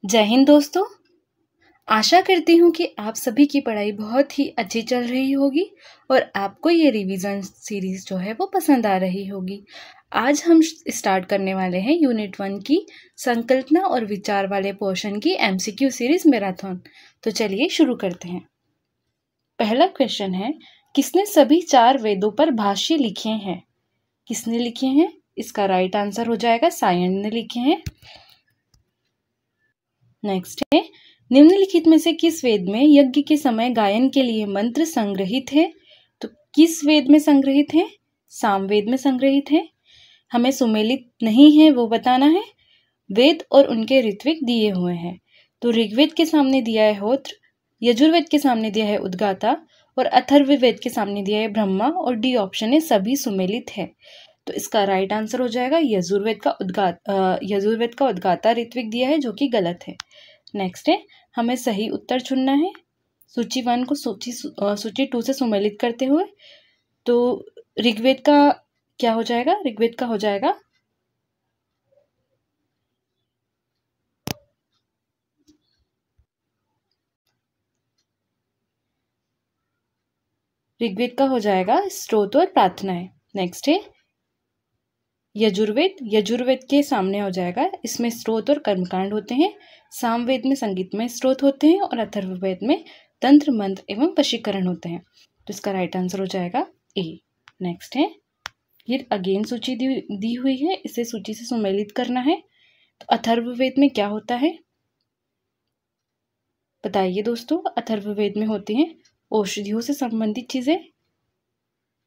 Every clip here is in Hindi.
जय हिंद दोस्तों। आशा करती हूँ कि आप सभी की पढ़ाई बहुत ही अच्छी चल रही होगी और आपको ये रिवीजन सीरीज जो है वो पसंद आ रही होगी। आज हम स्टार्ट करने वाले हैं यूनिट 1 की संकल्पना और विचार वाले पोर्शन की एमसीक्यू सीरीज मैराथन। तो चलिए शुरू करते हैं। पहला क्वेश्चन है, किसने सभी 4 वेदों पर भाष्य लिखे हैं? किसने लिखे हैं? इसका राइट आंसर हो जाएगा सायन ने लिखे हैं। नेक्स्ट है, निम्नलिखित में से किस वेद में यज्ञ के समय गायन के लिए मंत्र संग्रहित है? तो किस वेद में संग्रहित है? सामवेद में संग्रहित है। हमें सुमेलित नहीं है वो बताना है। वेद और उनके ऋत्विक दिए हुए हैं। तो ऋग्वेद के सामने दिया है होत्र, यजुर्वेद के सामने दिया है उद्गाता और अथर्ववेद के सामने दिया है ब्रह्मा और डी ऑप्शन है सभी सुमेलित है। तो इसका राइट आंसर हो जाएगा यजुर्वेद का उद्गाता ऋत्विक दिया है जो कि गलत है। नेक्स्ट है, हमें सही उत्तर चुनना है सूची 1 को सूची 2 से सुमेलित करते हुए। तो ऋग्वेद का क्या हो जाएगा? ऋग्वेद का हो जाएगा स्तोत्र और प्रार्थनाएं। नेक्स्ट है यजुर्वेद के सामने हो जाएगा, इसमें स्तोत्र और कर्मकांड होते हैं। सामवेद में संगीतमय स्तोत्र होते हैं और अथर्ववेद में तंत्र मंत्र एवं वशीकरण होते हैं। तो इसका राइट आंसर हो जाएगा ए। नेक्स्ट है, ये अगेन सूची दी हुई है, इसे सूची से सुमेलित करना है। तो अथर्ववेद में क्या होता है बताइए दोस्तों? अथर्ववेद में होती हैं औषधियों से संबंधित चीजें।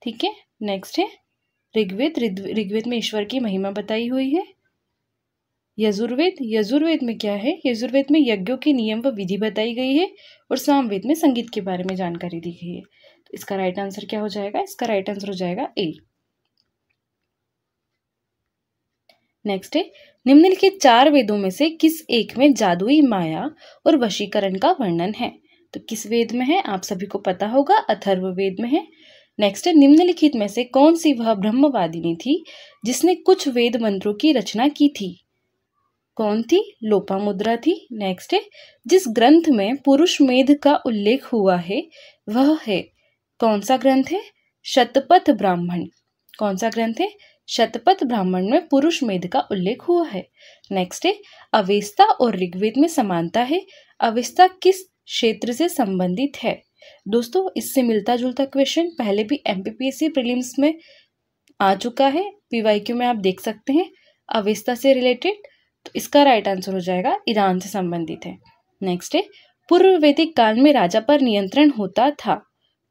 ठीक है। नेक्स्ट है ऋग्वेद में ईश्वर की महिमा बताई हुई है। यजुर्वेद में क्या है? यजुर्वेद में यज्ञों के नियम व विधि बताई गई है और सामवेद में संगीत के बारे में जानकारी दी गई है। तो इसका राइट आंसर क्या हो जाएगा? इसका राइट आंसर हो जाएगा ए। नेक्स्ट है, निम्नलिखित 4 वेदों में से किस एक में जादुई माया और वशीकरण का वर्णन है? तो किस वेद में है? आप सभी को पता होगा, अथर्ववेद में है। नेक्स्ट है, निम्नलिखित में से कौन सी वह ब्रह्मवादिनी थी जिसने कुछ वेद मंत्रों की रचना की थी? कौन थी? लोपामुद्रा थी। नेक्स्ट है, जिस ग्रंथ में पुरुष मेध का उल्लेख हुआ है वह है कौन सा ग्रंथ है? शतपथ ब्राह्मण। कौन सा ग्रंथ है? शतपथ ब्राह्मण में पुरुष मेध का उल्लेख हुआ है। नेक्स्ट है, अवेस्ता और ऋग्वेद में समानता है। अवेस्ता किस क्षेत्र से संबंधित है? दोस्तों, इससे मिलता जुलता क्वेश्चन पहले भी एमपीपीएससी प्रीलिम्स में आ चुका है, पीवाईक्यू में आप देख सकते हैं अवेस्ता से रिलेटेड। तो इसका राइट आंसर हो जाएगा ईरान से संबंधित है। नेक्स्ट है, पूर्व वैदिक काल में राजा पर नियंत्रण होता था।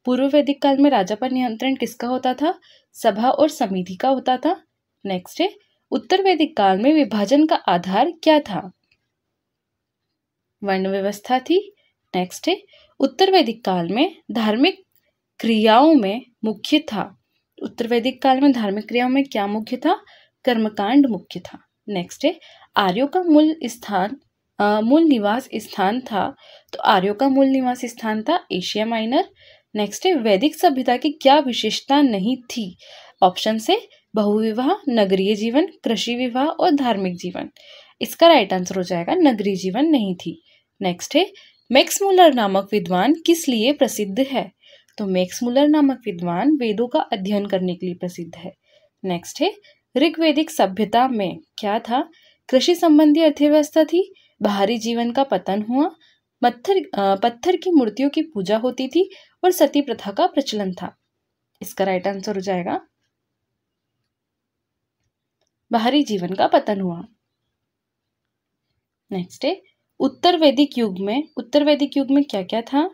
पूर्व वैदिक काल में राजा पर नियंत्रण किसका होता था? सभा और समिति का होता था। नेक्स्ट है, उत्तर वैदिक काल में विभाजन का आधार क्या था? वर्ण व्यवस्था थी। नेक्स्ट है, उत्तर वैदिक काल में धार्मिक क्रियाओं में मुख्य था। उत्तर वैदिक काल में धार्मिक क्रियाओं में क्या मुख्य था? कर्मकांड मुख्य था। नेक्स्ट है, आर्यों का मूल निवास स्थान था। तो आर्यों का मूल निवास स्थान था एशिया माइनर। नेक्स्ट है, वैदिक सभ्यता की क्या विशेषता नहीं थी? ऑप्शन से बहुविवाह, नगरीय जीवन, कृषि विवाह और धार्मिक जीवन। इसका राइट आंसर हो जाएगा नगरीय जीवन नहीं थी। नेक्स्ट है, मैक्स मुलर नामक विद्वान किस लिए प्रसिद्ध है? तो मैक्स मुलर नामक विद्वान वेदों का अध्ययन करने के लिए प्रसिद्ध है। नेक्स्ट है, ऋग्वैदिक सभ्यता में क्या था? कृषि संबंधी अर्थव्यवस्था थी, बाहरी जीवन का पतन हुआ, पत्थर की मूर्तियों की पूजा होती थी और सती प्रथा का प्रचलन था। इसका राइट आंसर हो जाएगा बाहरी जीवन का पतन हुआ। नेक्स्ट है, उत्तर वैदिक युग में क्या क्या था?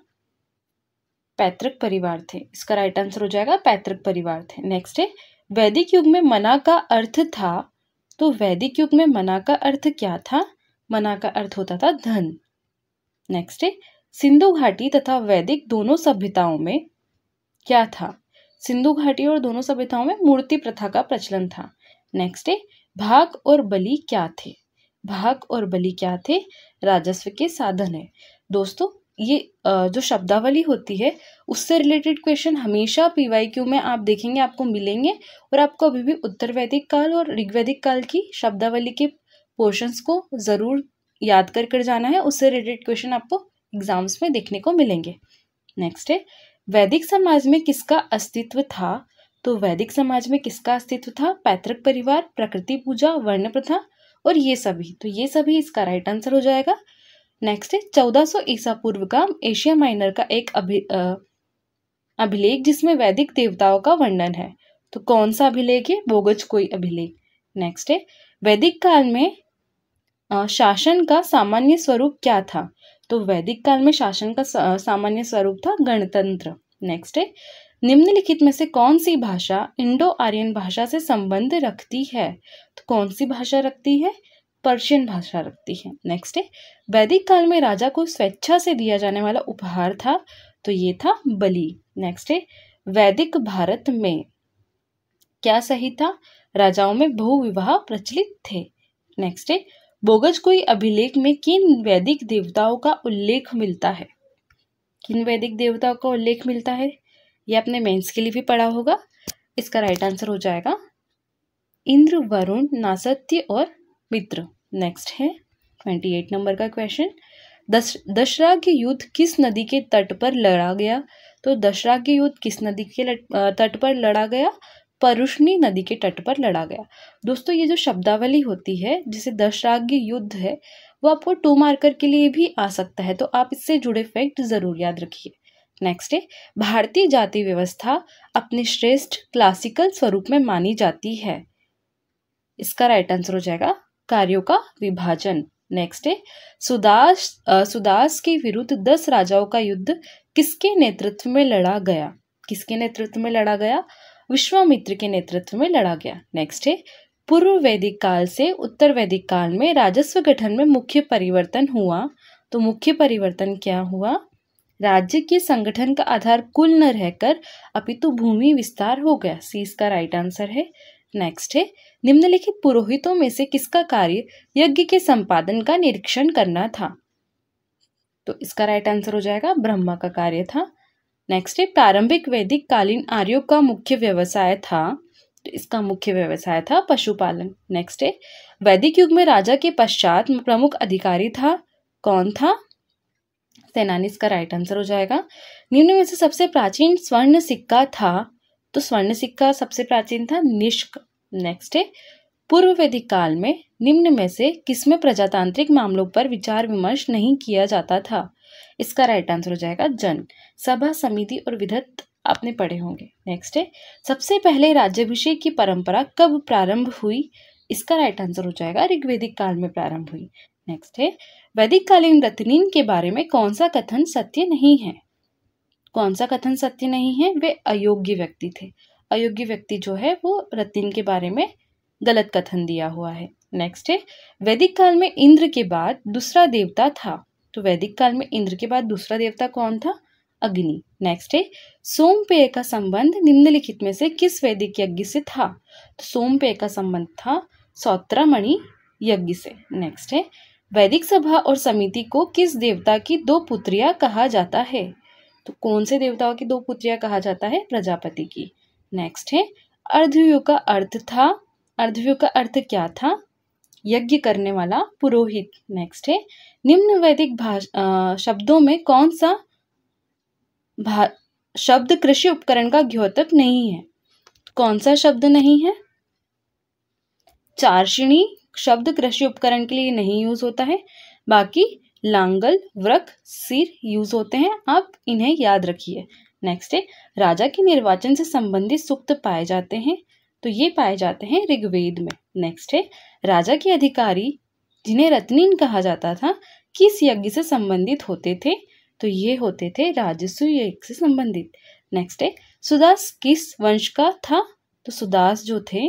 पैतृक परिवार थे। इसका राइट आंसर हो जाएगा पैतृक परिवार थे। नेक्स्ट है, वैदिक युग में मना का अर्थ था। तो वैदिक युग में मना का अर्थ क्या था? मना का अर्थ होता था धन। नेक्स्ट है, सिंधु घाटी तथा वैदिक दोनों सभ्यताओं में क्या था? सिंधु घाटी और दोनों सभ्यताओं में मूर्ति प्रथा का प्रचलन था। नेक्स्ट है, भाग और बलि क्या थे? भाग और बलि क्या थे? राजस्व के साधन है। दोस्तों, ये जो शब्दावली होती है उससे रिलेटेड क्वेश्चन हमेशा पीवाईक्यू में आप देखेंगे, आपको मिलेंगे। और आपको अभी भी उत्तर वैदिक काल और ऋग्वैदिक काल की शब्दावली के पोर्शंस को ज़रूर याद कर कर जाना है, उससे रिलेटेड क्वेश्चन आपको एग्जाम्स में देखने को मिलेंगे। नेक्स्ट है वैदिक समाज में किसका अस्तित्व था। तो वैदिक समाज में किसका अस्तित्व था? पैतृक परिवार, प्रकृति पूजा, वर्ण प्रथा और ये सभी। तो ये सभी इसका राइट आंसर हो जाएगा। नेक्स्ट है 1400 ईसा पूर्व का एशिया माइनर का एक अभिलेख जिसमें वैदिक देवताओं का वर्णन है। तो कौन सा अभिलेख है? बोगजकोई अभिलेख। नेक्स्ट है वैदिक काल में शासन का सामान्य स्वरूप क्या था। तो वैदिक काल में शासन का सामान्य स्वरूप था गणतंत्र। नेक्स्ट है निम्नलिखित में से कौन सी भाषा इंडो आर्यन भाषा से संबंध रखती है। तो कौन सी भाषा रखती है? पर्शियन भाषा रखती है। नेक्स्ट है वैदिक काल में राजा को स्वेच्छा से दिया जाने वाला उपहार था। तो ये था बलि। नेक्स्ट है वैदिक भारत में क्या सही था? राजाओं में बहुविवाह प्रचलित थे। नेक्स्ट है बोगजकोई अभिलेख में किन वैदिक देवताओं का उल्लेख मिलता है? किन वैदिक देवताओं का उल्लेख मिलता है? ये आपने मेंस के लिए भी पढ़ा होगा। इसका राइट आंसर हो जाएगा इंद्र, वरुण, नासत्य और मित्र। नेक्स्ट है 28 नंबर का क्वेश्चन, दशराग्य युद्ध किस नदी के तट पर लड़ा गया। तो दशराग्य युद्ध किस नदी के तट पर लड़ा गया? परुष्णी नदी के तट पर लड़ा गया। दोस्तों ये जो शब्दावली होती है जिसे दशराग्य युद्ध है वो आपको 2 मार्कर के लिए भी आ सकता है, तो आप इससे जुड़े फैक्ट जरूर याद रखिए। नेक्स्ट है भारतीय जाति व्यवस्था अपने श्रेष्ठ क्लासिकल स्वरूप में मानी जाती है। इसका राइट आंसर हो जाएगा कार्यों का विभाजन। नेक्स्ट है सुदास के विरुद्ध 10 राजाओं का युद्ध किसके नेतृत्व में लड़ा गया। किसके नेतृत्व में लड़ा गया? विश्वामित्र के नेतृत्व में लड़ा गया। नेक्स्ट है पूर्व वैदिक काल से उत्तर वैदिक काल में राजस्व गठन में मुख्य परिवर्तन हुआ। तो मुख्य परिवर्तन क्या हुआ? राज्य के संगठन का आधार कुल न रहकर अपितु भूमि विस्तार हो गया। सी इसका राइट आंसर है। नेक्स्ट है निम्नलिखित पुरोहितों में से किसका कार्य यज्ञ के संपादन का निरीक्षण करना था। तो इसका राइट आंसर हो जाएगा ब्रह्मा का कार्य था। नेक्स्ट है प्रारंभिक वैदिक कालीन आर्यों का मुख्य व्यवसाय था। तो इसका मुख्य व्यवसाय था पशुपालन। नेक्स्ट है वैदिक युग में राजा के पश्चात प्रमुख अधिकारी था। कौन था? सेनानी। इसका राइट आंसर हो जाएगा। निम्न में से सबसे प्राचीन स्वर्ण सिक्का था। तो स्वर्ण सिक्का सबसे प्राचीन था निष्क। नेक्स्ट है पूर्व वैदिक काल में निम्न में से किसमें प्रजातांत्रिक मामलों पर विचार विमर्श नहीं किया जाता था। इसका राइट आंसर हो जाएगा जन, सभा, समिति और विधत आपने पढ़े होंगे। नेक्स्ट है सबसे पहले राज्याभिषेक की परंपरा कब प्रारंभ हुई। इसका राइट आंसर हो जाएगा ऋग्वैदिक काल में प्रारंभ हुई। नेक्स्ट है वैदिक कालीन रत्नीन के बारे में कौन सा कथन सत्य नहीं है। कौन सा कथन सत्य नहीं है? वे अयोग्य व्यक्ति थे। अयोग्य व्यक्ति जो है वो रत्नीन के बारे में गलत कथन दिया हुआ है। नेक्स्ट है वैदिक काल में इंद्र के बाद दूसरा देवता था। तो वैदिक काल में इंद्र के बाद दूसरा देवता कौन था? अग्नि। नेक्स्ट है सोमपेय का संबंध निम्नलिखित में से किस वैदिक यज्ञ से था। तो सोमपेय का संबंध था सौत्रमणि यज्ञ से। नेक्स्ट है वैदिक सभा और समिति को किस देवता की 2 पुत्रियां कहा जाता है। तो कौन से देवताओं की 2 पुत्रियां कहा जाता है? प्रजापति की। नेक्स्ट है अर्धव्यूह का अर्थ था। अर्धव्यूह का अर्थ क्या था? यज्ञ करने वाला पुरोहित। नेक्स्ट है निम्न वैदिक शब्दों में कौन सा शब्द कृषि उपकरण का द्योतक नहीं है। कौन सा शब्द नहीं है? चार्षिणी शब्द कृषि उपकरण के लिए नहीं यूज होता है, बाकी लांगल, वृक, सिर यूज होते हैं। आप इन्हें याद रखिए। नेक्स्ट है राजा के निर्वाचन से संबंधित सूक्त पाए जाते हैं। तो ये पाए जाते हैं ऋग्वेद में। नेक्स्ट है राजा के अधिकारी जिन्हें रत्नीन कहा जाता था किस यज्ञ से संबंधित होते थे। तो ये होते थे राजस्व यज्ञ से संबंधित। नेक्स्ट है सुदास किस वंश का था। तो सुदास जो थे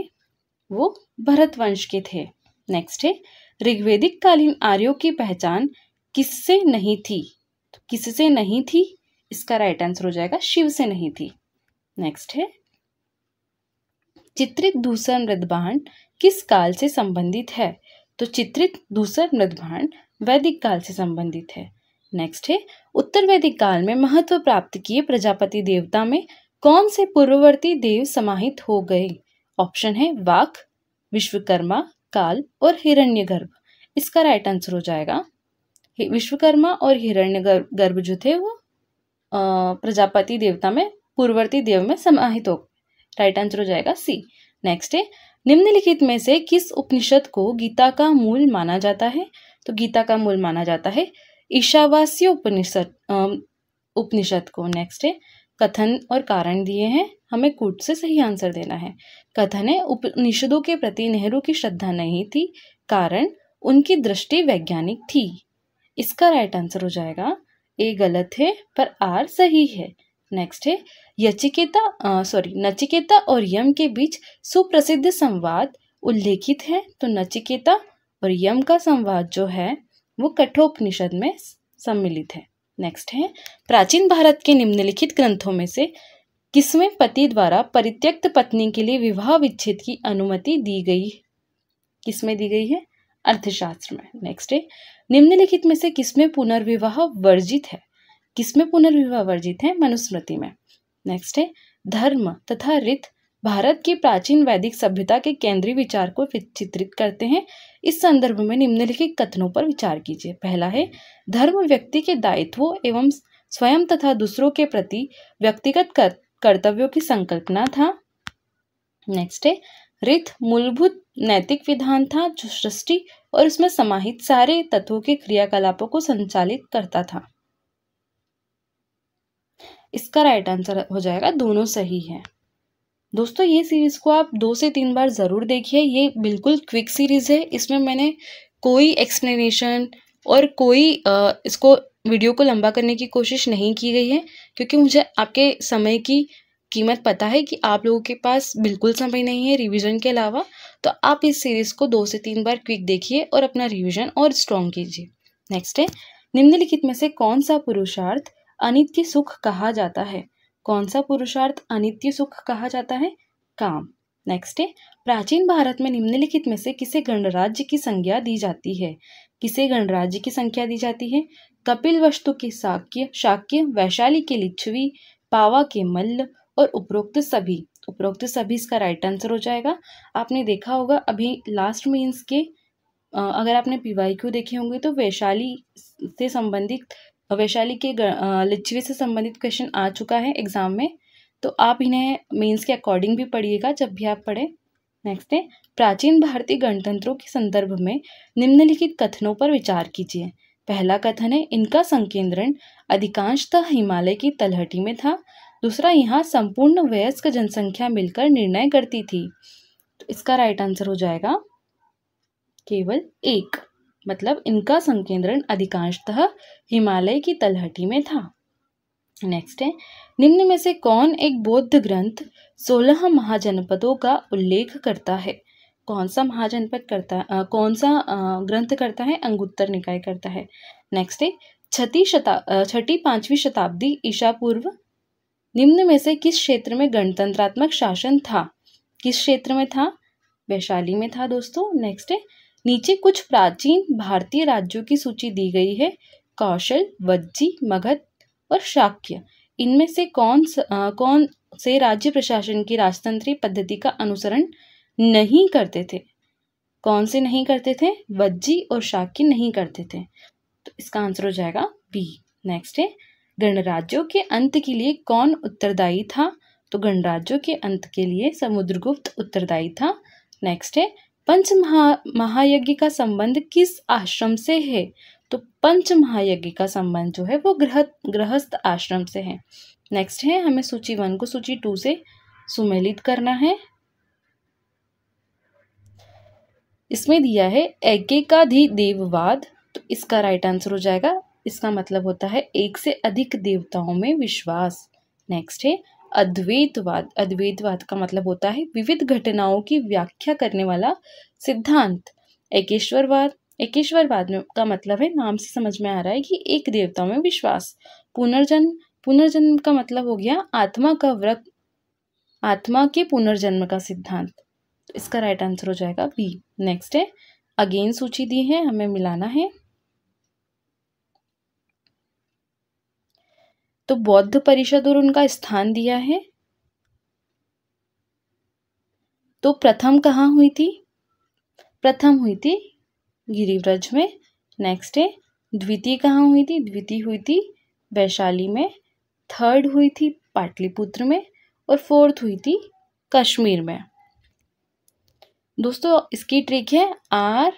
वो भरत वंश के थे। नेक्स्ट है ऋग्वैदिक कालीन आर्यों की पहचान किससे नहीं थी। तो किससे नहीं थी? इसका राइट आंसर हो जाएगा शिव से नहीं थी। नेक्स्ट है चित्रित धूसर मृदभांड किस काल से संबंधित है। तो चित्रित धूसर मृदभांड वैदिक काल से संबंधित है। नेक्स्ट है उत्तर वैदिक काल में महत्व प्राप्त किए प्रजापति देवता में कौन से पूर्ववर्ती देव समाहित हो गए। ऑप्शन है वाक, विश्वकर्मा, काल और हिरण्यगर्भ। इसका राइट आंसर हो जाएगा विश्वकर्मा और हिरण्यगर्भ जो थे वो प्रजापति देवता में पूर्ववर्ती देव में समाहित हो। राइट आंसर हो जाएगा सी। नेक्स्ट है, निम्नलिखित में से किस उपनिषद को गीता का मूल माना जाता है? तो गीता का मूल माना जाता है ईशावास्य उपनिषद को। नेक्स्ट है, कथन और कारण दिए हैं, हमें कूट से सही आंसर देना है। कथन है, उपनिषदों के प्रति नेहरू की श्रद्धा नहीं थी, कारण उनकी दृष्टि वैज्ञानिक थी। इसका राइट आंसर हो जाएगा ए गलत है पर आर सही है। नेक्स्ट है, नचिकेता और यम के बीच सुप्रसिद्ध संवाद उल्लेखित है। तो नचिकेता और यम का संवाद जो है वो कठोपनिषद में सम्मिलित है। नेक्स्ट है, प्राचीन भारत के निम्नलिखित ग्रंथों में से किसमें पति द्वारा परित्यक्त पत्नी के लिए विवाह विच्छेद की अनुमति दी गई? किसमें दी गई है? अर्थशास्त्र में। नेक्स्ट है, निम्नलिखित में से किसमें पुनर्विवाह वर्जित है? किसमें पुनर्विवाह वर्जित है? मनुस्मृति में। नेक्स्ट है, धर्म तथा रीत भारत की प्राचीन वैदिक सभ्यता के केंद्रीय विचार को चित्रित करते हैं। इस संदर्भ में निम्नलिखित कथनों पर विचार कीजिए। पहला है, धर्म व्यक्ति के दायित्वों एवं स्वयं तथा दूसरों के प्रति व्यक्तिगत कर्तव्यों की संकल्पना था। नेक्स्ट है, रीत मूलभूत नैतिक विधान था जो सृष्टि और उसमें समाहित सारे तत्वों के क्रियाकलापों को संचालित करता था। इसका राइट आंसर हो जाएगा दोनों सही है। दोस्तों ये सीरीज को आप 2 से 3 बार ज़रूर देखिए, ये बिल्कुल क्विक सीरीज है, इसमें मैंने कोई एक्सप्लेनेशन और कोई इसको वीडियो को लंबा करने की कोशिश नहीं की गई है, क्योंकि मुझे आपके समय की कीमत पता है कि आप लोगों के पास बिल्कुल समय नहीं है रिवीजन के अलावा। तो आप इस सीरीज को 2 से 3 बार क्विक देखिए और अपना रिवीजन और स्ट्रॉन्ग कीजिए। नेक्स्ट है, निम्नलिखित में से कौन सा पुरुषार्थ अनित्य सुख कहा जाता है? कौन सा पुरुषार्थ अनित्य सुख कहा जाता है? काम। नेक्स्ट है, प्राचीन भारत में निम्नलिखित में से किसे गणराज्य की संज्ञा दी जाती है? किसे गणराज्य की संज्ञा दी जाती है? कपिलवस्तु के शाक्य, वैशाली के लिच्छवी, पावा के मल्ल और उपरोक्त सभी। उपरोक्त सभी इसका राइट आंसर हो जाएगा। आपने देखा होगा अभी लास्ट मेंस के अगर आपने PYQ देखे होंगे तो वैशाली के लिच्छवी से संबंधित क्वेश्चन आ चुका है एग्जाम में, तो आप इन्हें मेंस के अकॉर्डिंग भी पढ़िएगा जब भी आप पढ़े। नेक्स्ट है, प्राचीन भारतीय गणतंत्रों के संदर्भ में निम्नलिखित कथनों पर विचार कीजिए। पहला कथन है, इनका संकेंद्रण अधिकांशतः हिमालय की तलहटी में था। दूसरा, यहाँ संपूर्ण वयस्क जनसंख्या मिलकर निर्णय करती थी। तो इसका राइट आंसर हो जाएगा केवल 1, मतलब इनका संकेंद्रण अधिकांशतः हिमालय की तलहटी में था। नेक्स्ट है, निम्न में से कौन एक बौद्ध ग्रंथ 16 महाजनपदों का उल्लेख करता है? कौन सा महाजनपद करता है, कौन सा ग्रंथ करता है? अंगुत्तर निकाय करता है। नेक्स्ट है, 6ठी-5वीं शताब्दी ईसा पूर्व निम्न में से किस क्षेत्र में गणतंत्रात्मक शासन था? किस क्षेत्र में था? वैशाली में था दोस्तों। नेक्स्ट है, नीचे कुछ प्राचीन भारतीय राज्यों की सूची दी गई है। कौशल, वज्जी, मगध और शाक्य। इनमें से कौन से राज्य प्रशासन की राजतंत्रीय पद्धति का अनुसरण नहीं करते थे? कौन से नहीं करते थे? वज्जी और शाक्य नहीं करते थे। तो इसका आंसर हो जाएगा बी। नेक्स्ट है, गणराज्यों के अंत के लिए कौन उत्तरदायी था? तो गणराज्यों के अंत के लिए समुद्रगुप्त उत्तरदायी था। नेक्स्ट है, पंच महायज्ञ का संबंध किस आश्रम से है? तो पंच महायज्ञ का संबंध जो है वो गृहस्थ आश्रम से है। नेक्स्ट है, हमें सूची 1 को सूची 2 से सुमेलित करना है। इसमें दिया है ऐक्येकाधिदेववाद, तो इसका राइट आंसर हो जाएगा, इसका मतलब होता है एक से अधिक देवताओं में विश्वास। नेक्स्ट है, अद्वैतवाद। अद्वैतवाद का मतलब होता है विविध घटनाओं की व्याख्या करने वाला सिद्धांत। एकेश्वरवाद का मतलब है, नाम से समझ में आ रहा है कि एक देवताओं में विश्वास। पुनर्जन्म का मतलब हो गया आत्मा के पुनर्जन्म का सिद्धांत। तो इसका राइट आंसर हो जाएगा बी। नेक्स्ट है, अगेन सूची दी है, हमें मिलाना है। तो बौद्ध परिषद और उनका स्थान दिया है। तो प्रथम कहाँ हुई थी? प्रथम हुई थी गिरिव्रज में। नेक्स्ट है द्वितीय कहाँ हुई थी? द्वितीय हुई थी वैशाली में। थर्ड हुई थी पाटलिपुत्र में। और फोर्थ हुई थी कश्मीर में। दोस्तों इसकी ट्रिक है RVPK।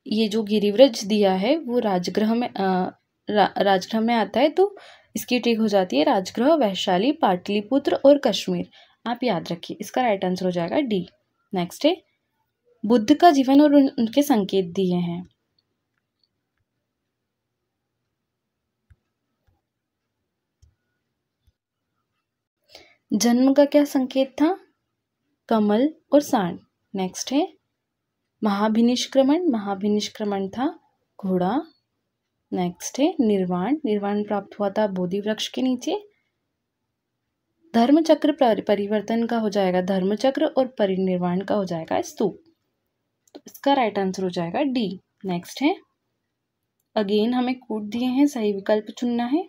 ये जो गिरिव्रज दिया है वो राजगृह में राजगृह में आता है, तो इसकी ट्रिक हो जाती है राजगृह, वैशाली, पाटलिपुत्र और कश्मीर। आप याद रखिए, इसका राइट आंसर हो जाएगा डी। नेक्स्ट है बुद्ध का जीवन और उनके संकेत दिए हैं। जन्म का क्या संकेत था? कमल और सांड। नेक्स्ट है महाभिनिष्क्रमण। महाभिनिष्क्रमण था घोड़ा। नेक्स्ट है निर्वाण। निर्वाण प्राप्त हुआ था बोधि वृक्ष के नीचे। धर्मचक्र परिवर्तन का हो जाएगा धर्मचक्र, और परिनिर्वाण का हो जाएगा स्तूप। तो इसका राइट आंसर हो जाएगा डी। नेक्स्ट है अगेन हमें कोड दिए हैं, सही विकल्प चुनना है।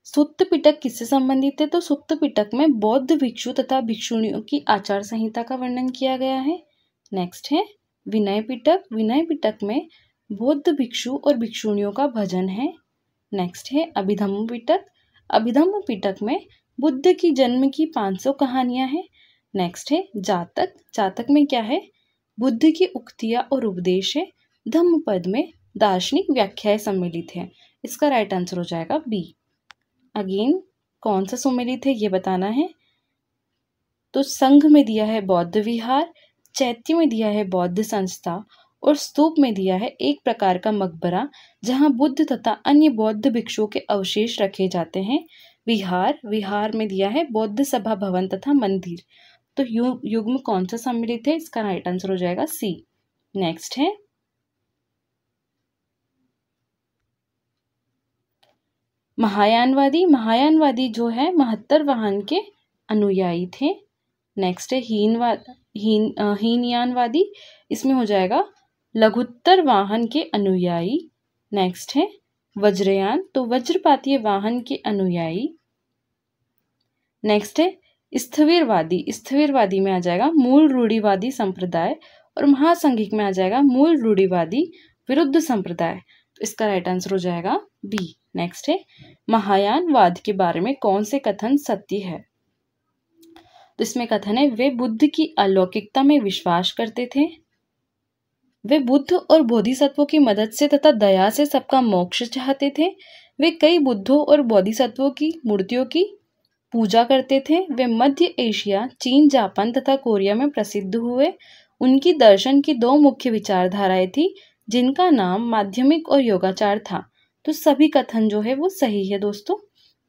सुत्त पिटक किससे संबंधित है? तो सुत्त पिटक में बौद्ध भिक्षु तथा भिक्षुणियों की आचार संहिता का वर्णन किया गया है। नेक्स्ट है विनय पिटक। विनय पिटक में बौद्ध भिक्षु और भिक्षुणियों का भजन है। नेक्स्ट है अभिधम्म पिटक। अभिधम्म पिटक में बुद्ध की जन्म की 500 कहानियां हैं। नेक्स्ट है जातक। जातक में क्या है? बुद्ध की उक्तियां और उपदेश है। धम्मपद में दार्शनिक व्याख्याएं सम्मिलित है। इसका राइट आंसर हो जाएगा बी। अगेन कौन सा सम्मिलित है ये बताना है। तो संघ में दिया है बौद्ध विहार, चैत्य में दिया है बौद्ध संस्था, और स्तूप में दिया है एक प्रकार का मकबरा जहां बुद्ध तथा अन्य बौद्ध भिक्षुओं के अवशेष रखे जाते हैं। विहार में दिया है बौद्ध सभा भवन तथा मंदिर। तो युग्म कौन सा सम्मिलित है? इसका राइट आंसर हो जाएगा सी। नेक्स्ट है महायानवादी। महायानवादी जो है महत्तर वाहन के अनुयायी थे। नेक्स्ट है हीनयानवादी। इसमें हो जाएगा लघुत्तर वाहन के अनुयायी। नेक्स्ट है वज्रयान, तो वज्रपातीय वाहन के अनुयायी। नेक्स्ट है स्थविरवादी। स्थविरवादी में आ जाएगा मूल रूढ़िवादी संप्रदाय, और महासंघिक में आ जाएगा मूल रूढ़िवादी विरुद्ध संप्रदाय। तो इसका राइट आंसर हो जाएगा बी। नेक्स्ट है महायानवाद के बारे में कौन से कथन सत्य है? तो इसमें कथन है वे बुद्ध की अलौकिकता में विश्वास करते थे। वे बुद्ध और बोधिसत्वों की मदद से तथा दया से सबका मोक्ष चाहते थे। वे कई बुद्धों और बोधिसत्वों की मूर्तियों की पूजा करते थे। वे मध्य एशिया, चीन, जापान तथा कोरिया में प्रसिद्ध हुए। उनकी दर्शन की 2 मुख्य विचारधाराएं थी जिनका नाम माध्यमिक और योगाचार था। तो सभी कथन जो है वो सही है दोस्तों।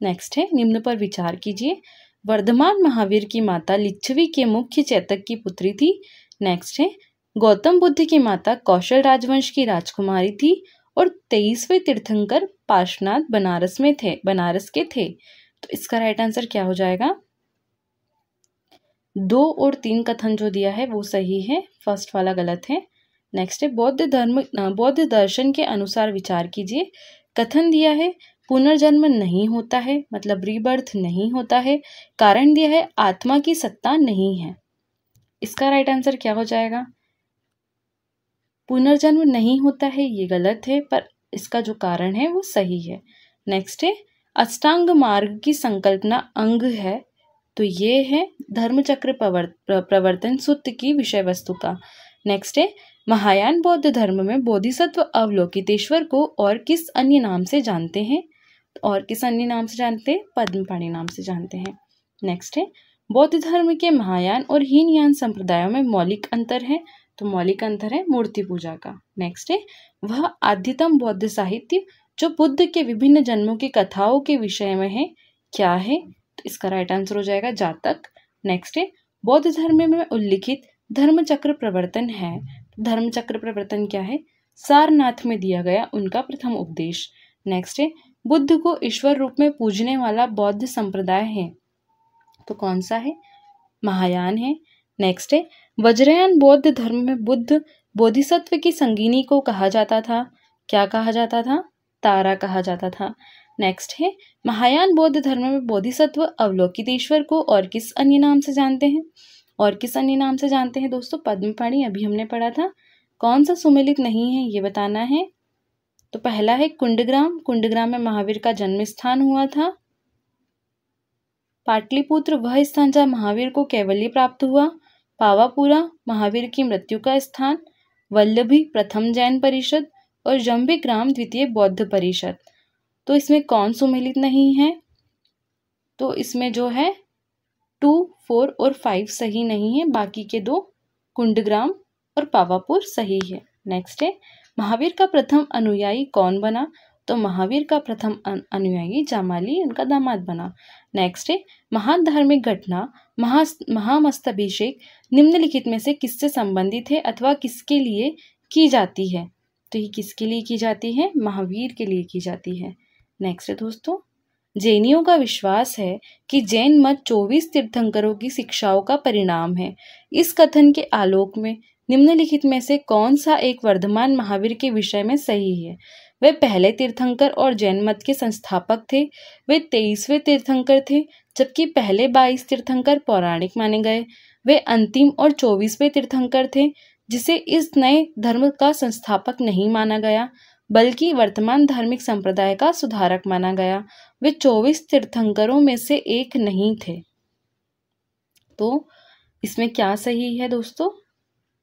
नेक्स्ट है निम्न पर विचार कीजिए। वर्धमान महावीर की माता लिच्छवी के मुख्य चेतक की पुत्री थी। नेक्स्ट है गौतम बुद्ध की माता कौशल राजवंश की राजकुमारी थी, और 23वें तीर्थंकर पार्श्वनाथ बनारस के थे। तो इसका राइट आंसर क्या हो जाएगा? 2 और 3 कथन जो दिया है वो सही है, फर्स्ट वाला गलत है। नेक्स्ट है बौद्ध दर्शन के अनुसार विचार कीजिए। कथन दिया है पुनर्जन्म नहीं होता है, मतलब रीबर्थ नहीं होता है। कारण दिया है आत्मा की सत्ता नहीं है। इसका राइट आंसर क्या हो जाएगा? पुनर्जन्म नहीं होता है ये गलत है, पर इसका जो कारण है वो सही है। नेक्स्ट है अष्टांग मार्ग की संकल्पना अंग है, तो ये है धर्मचक्र प्रवर्तन सूत्र की विषय वस्तु का। नेक्स्ट है महायान बौद्ध धर्म में बोधिसत्व अवलोकितेश्वर को और किस अन्य नाम से जानते हैं? और किस अन्य नाम से जानते हैं? पद्मपाणि नाम से जानते हैं। नेक्स्ट है बौद्ध धर्म के महायान और हीनयान संप्रदायों में मौलिक अंतर है, तो मौलिक अंतर है मूर्ति पूजा का। नेक्स्ट है वह आद्यतम बौद्ध साहित्य जो बुद्ध के विभिन्न जन्मों की कथाओं के विषय में है क्या है? तो इसका राइट आंसर हो जाएगा जातक। नेक्स्ट है बौद्ध धर्म में उल्लिखित धर्मचक्र प्रवर्तन है। धर्मचक्र प्रवर्तन क्या है? सारनाथ में दिया गया उनका प्रथम उपदेश। नेक्स्ट है बुद्ध को ईश्वर रूप में पूजने वाला बौद्ध संप्रदाय है, तो कौन सा है? महायान है। नेक्स्ट है वज्रयान बौद्ध धर्म में बुद्ध बोधिसत्व की संगिनी को कहा जाता था, क्या कहा जाता था? तारा कहा जाता था। नेक्स्ट है महायान बौद्ध धर्म में बोधिसत्व अवलोकितेश्वर को और किस अन्य नाम से जानते हैं? और किस अन्य नाम से जानते हैं दोस्तों? पद्मपाणि अभी हमने पढ़ा था। कौन सा सुमेलित नहीं है ये बताना है। तो पहला है कुंडग्राम, कुंडग्राम में महावीर का जन्म स्थान हुआ था। पाटलिपुत्र वह स्थान जहाँ महावीर को कैवल्य प्राप्त हुआ। पावापुरा महावीर की मृत्यु का स्थान। वल्लभी प्रथम जैन परिषद और जंबिग्राम द्वितीय बौद्ध परिषद। तो इसमें कौन सुमेलित नहीं है? तो इसमें जो है 2, 4 और 5 सही नहीं है, बाकी के 2 कुंडग्राम और पावापुर सही है। नेक्स्ट है महावीर का प्रथम अनुयायी कौन बना? तो महावीर का प्रथम अनुयायी जामाली उनका दामाद बना। नेक्स्ट है महान धार्मिक घटना महामस्तभिषेक निम्नलिखित में से किससे संबंधित है अथवा किसके लिए की जाती है? तो ये किसके लिए की जाती है? महावीर के लिए की जाती है। नेक्स्ट है दोस्तों, जैनियों का विश्वास है कि जैन मत 24 तीर्थंकरों की शिक्षाओं का परिणाम है। इस कथन के आलोक में निम्नलिखित में से कौन सा एक वर्धमान महावीर के विषय में सही है? वे पहले तीर्थंकर और जैन मत के संस्थापक थे। वे 23वें तीर्थंकर थे, जबकि पहले 22 तीर्थंकर पौराणिक माने गए। वे अंतिम और 24वें तीर्थंकर थे, जिसे इस नए धर्म का संस्थापक नहीं माना गया, बल्कि वर्तमान धार्मिक संप्रदाय का सुधारक माना गया। वे 24 तीर्थंकरों में से एक नहीं थे। तो इसमें क्या सही है दोस्तों?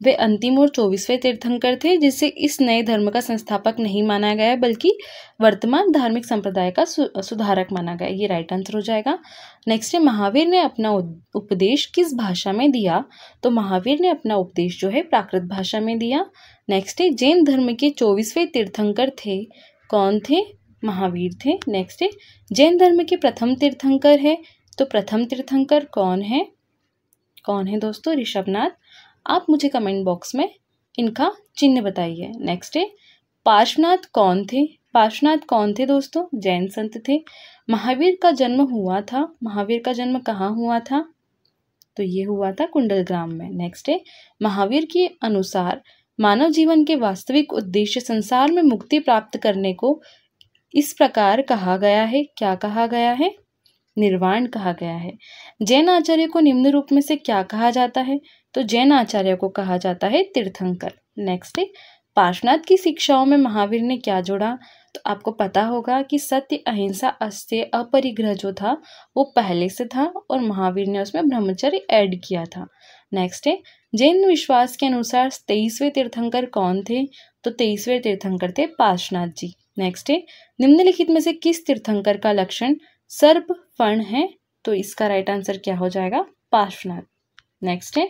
वे अंतिम और 24वें तीर्थंकर थे, जिसे इस नए धर्म का संस्थापक नहीं माना गया, बल्कि वर्तमान धार्मिक संप्रदाय का सुधारक माना गया। ये राइट आंसर हो जाएगा। नेक्स्ट है महावीर ने अपना उपदेश किस भाषा में दिया? तो महावीर ने अपना उपदेश जो है प्राकृत भाषा में दिया। नेक्स्ट है जैन धर्म के 24वें तीर्थंकर थे, कौन थे? महावीर थे। नेक्स्ट है जैन धर्म के प्रथम तीर्थंकर है, तो प्रथम तीर्थंकर कौन है? कौन है दोस्तों? ऋषभनाथ। आप मुझे कमेंट बॉक्स में इनका चिन्ह बताइए। नेक्स्ट है पार्श्वनाथ कौन थे? पार्श्वनाथ कौन थे दोस्तों? जैन संत थे। महावीर का जन्म हुआ था, महावीर का जन्म कहाँ हुआ था? तो ये हुआ था कुंडलग्राम में। नेक्स्ट है महावीर के अनुसार मानव जीवन के वास्तविक उद्देश्य संसार में मुक्ति प्राप्त करने को इस प्रकार कहा गया है। क्या कहा गया है? निर्वाण कहा गया है। जैन आचार्य को निम्न रूप में से क्या कहा जाता है? तो जैन आचार्य को कहा जाता है तीर्थंकर। नेक्स्ट है पार्श्वनाथ की शिक्षाओं में महावीर ने क्या जोड़ा? तो आपको पता होगा कि सत्य, अहिंसा, अस्तेय, अपरिग्रह जो था वो पहले से था और महावीर ने उसमें ब्रह्मचर्य ऐड किया था। नेक्स्ट है जैन विश्वास के अनुसार 23वें तीर्थंकर कौन थे? तो 23वें तीर्थंकर थे पार्श्वनाथ जी। नेक्स्ट है निम्नलिखित में से किस तीर्थंकर का लक्षण सर्प फण है? तो इसका राइट आंसर क्या हो जाएगा? पार्श्वनाथ। नेक्स्ट है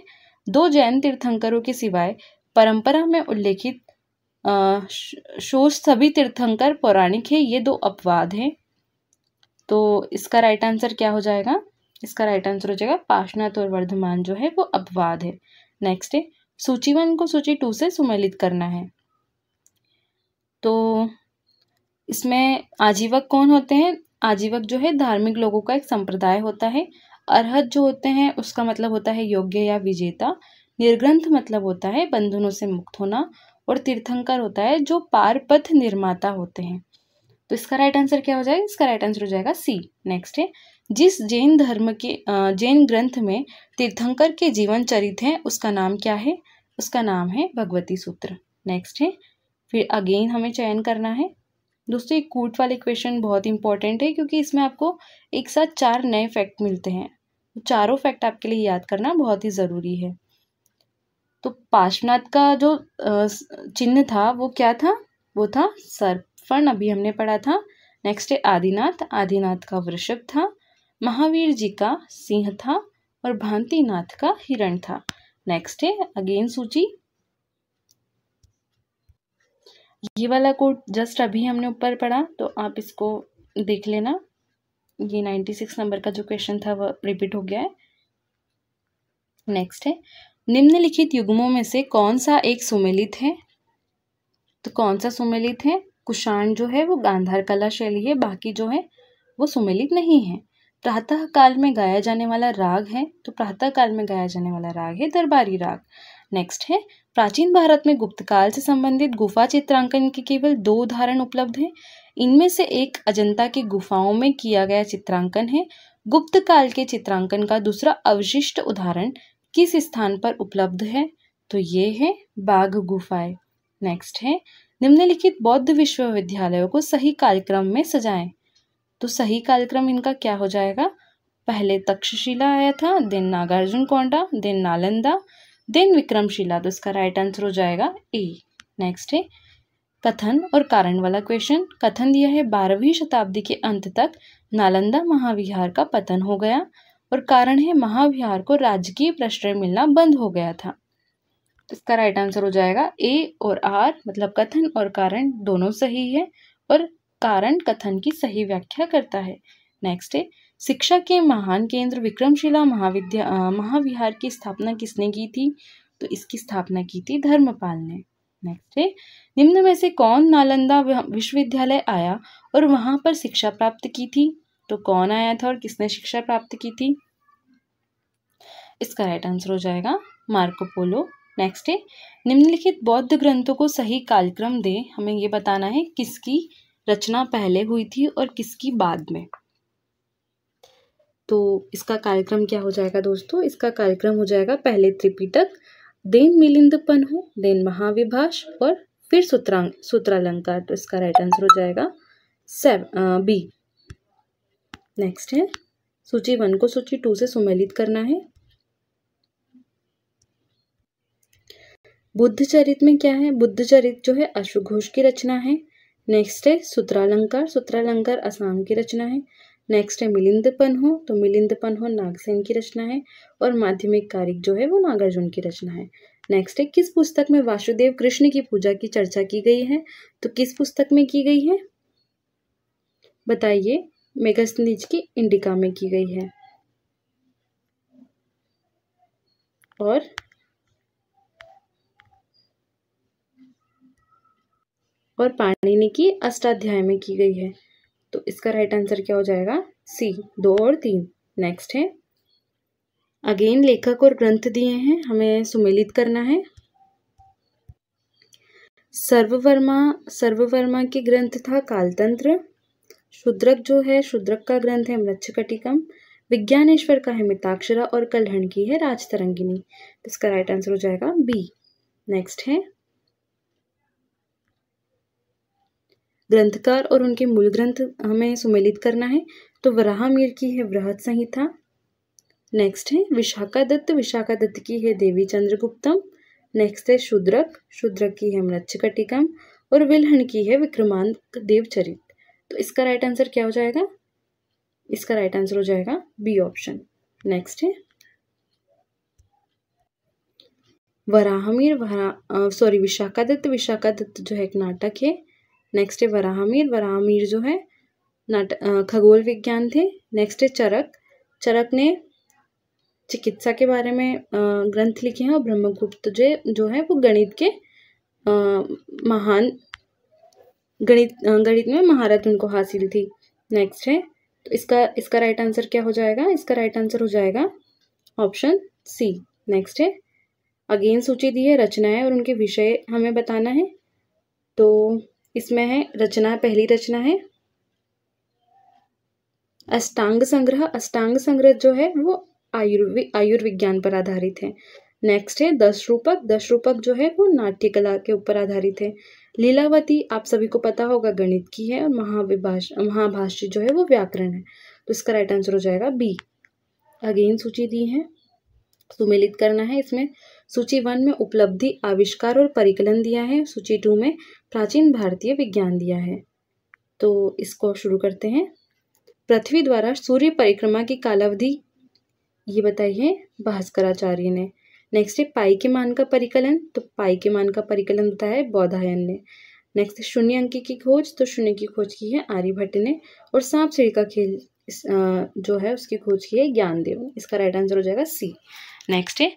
2 जैन तीर्थंकरों के सिवाय परंपरा में उल्लेखित शोष सभी तीर्थंकर पौराणिक है, ये 2 अपवाद हैं। तो इसका राइट आंसर क्या हो जाएगा? इसका राइट आंसर हो जाएगा पार्श्वनाथ और वर्धमान जो है वो अपवाद है। नेक्स्ट है सूची 1 को सूची 2 से सुमेलित करना है। तो इसमें आजीवक कौन होते हैं? आजीवक जो है धार्मिक लोगों का एक संप्रदाय होता है। अरहत जो होते हैं उसका मतलब होता है योग्य या विजेता। निर्ग्रंथ मतलब होता है बंधनों से मुक्त होना। और तीर्थंकर होता है जो पारपथ निर्माता होते हैं। तो इसका राइट आंसर क्या हो जाएगा? इसका राइट आंसर हो जाएगा सी। नेक्स्ट है जिस जैन धर्म के जैन ग्रंथ में तीर्थंकर के जीवन चरित हैं उसका नाम क्या है? उसका नाम है भगवती सूत्र। नेक्स्ट है फिर अगेन हमें चयन करना है। दोस्तों ये कूट वाले क्वेश्चन बहुत इंपॉर्टेंट है, क्योंकि इसमें आपको एक साथ 4 नए फैक्ट मिलते हैं। चारों फैक्ट आपके लिए याद करना बहुत ही ज़रूरी है। तो पार्श्वनाथ का जो चिन्ह था वो क्या था? वो था सर्पफण, अभी हमने पढ़ा था। नेक्स्ट है आदिनाथ, आदिनाथ का वृषभ था। महावीर जी का सिंह था और भांतिनाथ का हिरण था। नेक्स्ट है अगेन सूची। ये वाला कोड जस्ट अभी हमने ऊपर पढ़ा, तो आप इसको देख लेना। ये 96 नंबर का जो क्वेश्चन था वो रिपीट हो गया है। नेक्स्ट है निम्नलिखित युग्मों में से कौन सा एक सुमेलित है? तो कौन सा सुमेलित है? कुषाण जो है वो गांधार कला शैली है, बाकी जो है वो सुमेलित नहीं है। प्रातः काल में गाया जाने वाला राग है, तो प्रातः काल में गाया जाने वाला राग है दरबारी राग। नेक्स्ट है प्राचीन भारत में गुप्त काल से संबंधित गुफा चित्रांकन के केवल 2 उदाहरण उपलब्ध हैं। इनमें से एक अजंता की गुफाओं में किया गया चित्रांकन है। गुप्त काल के चित्रांकन का दूसरा अवशिष्ट उदाहरण किस स्थान पर उपलब्ध है? तो ये है बाघ गुफाएं। नेक्स्ट है निम्नलिखित बौद्ध विश्वविद्यालयों को सही कालक्रम में सजाएं। तो सही कालक्रम इनका क्या हो जाएगा? पहले तक्षशिला आया था, then Nagarjunakonda, then Nalanda, then Vikramashila. तो इसका राइट आंसर हो जाएगा ए। नेक्स्ट है कथन और कारण वाला क्वेश्चन। कथन दिया है 12वीं शताब्दी के अंत तक नालंदा महाविहार का पतन हो गया, और कारण है महाविहार को राजकीय प्रश्रय मिलना बंद हो गया था। इसका राइट आंसर हो जाएगा ए और आर, मतलब कथन और कारण दोनों सही है, और कारण कथन की सही व्याख्या करता है। नेक्स्ट है शिक्षा के महान केंद्र विक्रमशिला महाविहार की स्थापना किसने की थी? तो इसकी स्थापना की थी धर्मपाल ने। नेक्स्ट है निम्न में से कौन नालंदा विश्वविद्यालय आया और वहां पर शिक्षा प्राप्त की थी? तो कौन आया था और किसने शिक्षा प्राप्त की थी? इसका राइट आंसर हो जाएगा मार्को पोलो। नेक्स्ट है निम्नलिखित बौद्ध ग्रंथों को सही कालक्रम दे। हमें ये बताना है किसकी रचना पहले हुई थी और किसकी बाद में। तो इसका कालक्रम क्या हो जाएगा दोस्तों? इसका कालक्रम हो जाएगा पहले त्रिपिटक, देन मिलिंदपन्हु, देन महाविभाष और फिर सूत्रालंकार। तो इसका राइट आंसर हो जाएगा बी। नेक्स्ट है सूची 1 को सूची 2 से सुमेलित करना है। बुद्ध चरित में क्या है? बुद्ध चरित जो है अश्वघोष की रचना है। नेक्स्ट है सूत्रालंकार असम की रचना है। नेक्स्ट है मिलिंदपन्हु, तो मिलिंदपन्हु नागसेन की रचना है, और माध्यमिक कारिक जो है वो नागार्जुन की रचना है। नेक्स्ट है किस पुस्तक में वासुदेव कृष्ण की पूजा की चर्चा की गई है? तो किस पुस्तक में की गई है बताइए? मेगास्थनीज की इंडिका में की गई है। और पाणिनि की अष्टाध्याय में की गई है। तो इसका राइट आंसर क्या हो जाएगा? सी, 2 और 3। नेक्स्ट है अगेन लेखक और ग्रंथ दिए हैं, हमें सुमेलित करना है। सर्ववर्मा के ग्रंथ था कालतंत्र। शूद्रक जो है, शूद्रक का ग्रंथ है मृच्छकटिकम। विज्ञानेश्वर का है मिताक्षरा, और कल्हण की है राजतरंगिणी। तो इसका राइट आंसर हो जाएगा बी। नेक्स्ट है ग्रंथकार और उनके मूल ग्रंथ हमें सुमेलित करना है। तो वराहमिहिर की है बृहत संहिता। नेक्स्ट है विशाखा दत्त की है देवी चंद्रगुप्तम। नेक्स्ट है शूद्रक की है मृच्छकटिकम, और विल्हण की है विक्रमांक देवचरित। तो इसका राइट आंसर क्या हो जाएगा? इसका राइट आंसर हो जाएगा बी ऑप्शन। नेक्स्ट है विशाखा दत्त जो है एक नाटक है। नेक्स्ट है वराहमिहिर जो है खगोल विज्ञान थे। नेक्स्ट है चरक ने चिकित्सा के बारे में ग्रंथ लिखे हैं, और ब्रह्मगुप्त जो है वो गणित के महान गणित में महारत उनको हासिल थी। नेक्स्ट है तो इसका राइट आंसर क्या हो जाएगा? इसका राइट आंसर हो जाएगा ऑप्शन सी। नेक्स्ट है अगेन सूची दी है रचनाएं और उनके विषय हमें बताना है। तो इसमें है पहली रचना है अष्टांग संग्रह जो है वो आयुर्विज्ञान पर आधारित है। नेक्स्ट है 10 रूपक जो है वो नाट्य कला के ऊपर आधारित है। लीलावती आप सभी को पता होगा गणित की है, और महाभाष्य जो है वो व्याकरण है। तो इसका राइट आंसर हो जाएगा बी। अगेन सूची दी है, सुमेलित करना है। इसमें सूची 1 में उपलब्धि, आविष्कार और परिकलन दिया है। सूची 2 में प्राचीन भारतीय विज्ञान दिया है। तो इसको शुरू करते हैं। पृथ्वी द्वारा सूर्य परिक्रमा की कालावधि ये बताई है भास्कराचार्य ने। नेक्स्ट है पाई के मान का परिकलन, तो पाई के मान का परिकलन बताया है बौधायन ने। नेक्स्ट शून्य अंक की खोज, तो शून्य की खोज की है आर्यभट्ट ने। और सांप सीढ़ी का खेल जो है उसकी खोज की है ज्ञानदेव ने। इसका राइट आंसर हो जाएगा सी। नेक्स्ट है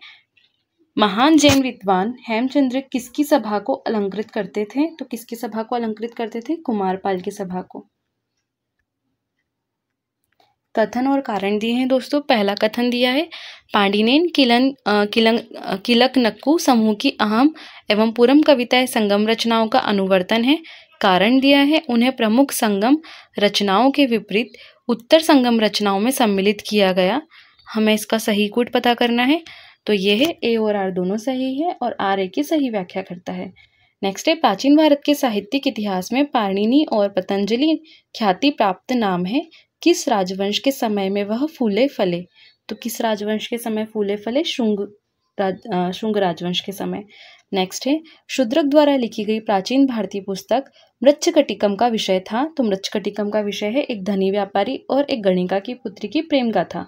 महान जैन विद्वान हेमचंद्र किसकी सभा को अलंकृत करते थे? तो किसकी सभा को अलंकृत करते थे? कुमारपाल की सभा को। कथन और कारण दिए हैं दोस्तों। पहला कथन दिया है पांडिनेन किलक नक्कू समूह की अहम एवं पूरम कविताएं संगम रचनाओं का अनुवर्तन है। कारण दिया है। उन्हें प्रमुख संगम रचनाओं के विपरीत उत्तर संगम रचनाओं में सम्मिलित किया गया। हमें इसका सही कोड पता करना है। तो ये है ए और आर दोनों सही है और आर ए की सही व्याख्या करता है। नेक्स्ट है, प्राचीन भारत के साहित्यिक इतिहास में पाणिनि और पतंजलि ख्याति प्राप्त नाम है। किस राजवंश के समय में वह फूले फले? तो किस राजवंश के समय फूले फले? शुंग राजवंश के समय। नेक्स्ट है, शूद्रक द्वारा लिखी गई प्राचीन भारतीय पुस्तक मृच्छकटिकम का विषय था। तो मृच्छकटिकम का विषय है एक धनी व्यापारी और एक गणिका की पुत्री की प्रेम गाथा।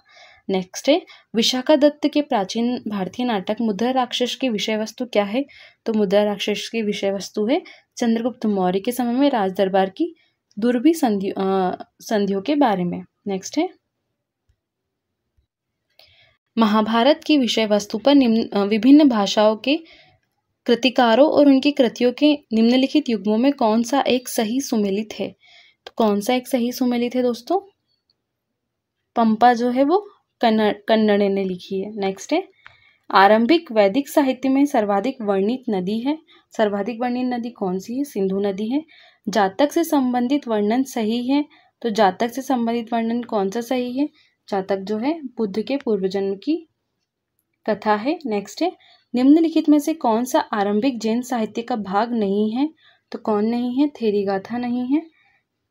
नेक्स्ट है, विशाखा दत्त के प्राचीन भारतीय नाटक मुद्रा राक्षस की विषय वस्तु क्या है? तो मुद्रा राक्षस की विषय वस्तु है चंद्रगुप्त मौर्य के समय में राज दरबार की दुर्भी संधियों के बारे में। नेक्स्ट है, महाभारत की विषय वस्तु पर विभिन्न भाषाओं के कृतिकारों और उनकी कृतियों के निम्नलिखित युग्मों में कौन सा एक सही सुमेलित है? तो कौन सा एक सही सुमेलित है दोस्तों? पंपा जो है वो कन्नड़ ने लिखी है। नेक्स्ट है, आरंभिक वैदिक साहित्य में सर्वाधिक वर्णित नदी है। सर्वाधिक वर्णित नदी कौन सी है? सिंधु नदी है। जातक से संबंधित वर्णन सही है। तो जातक से संबंधित वर्णन कौन सा सही है? जातक जो है बुद्ध के पूर्व जन्म की कथा है। नेक्स्ट है, निम्नलिखित में से कौन सा आरंभिक जैन साहित्य का भाग नहीं है? तो कौन नहीं है? थेरी गाथा नहीं है।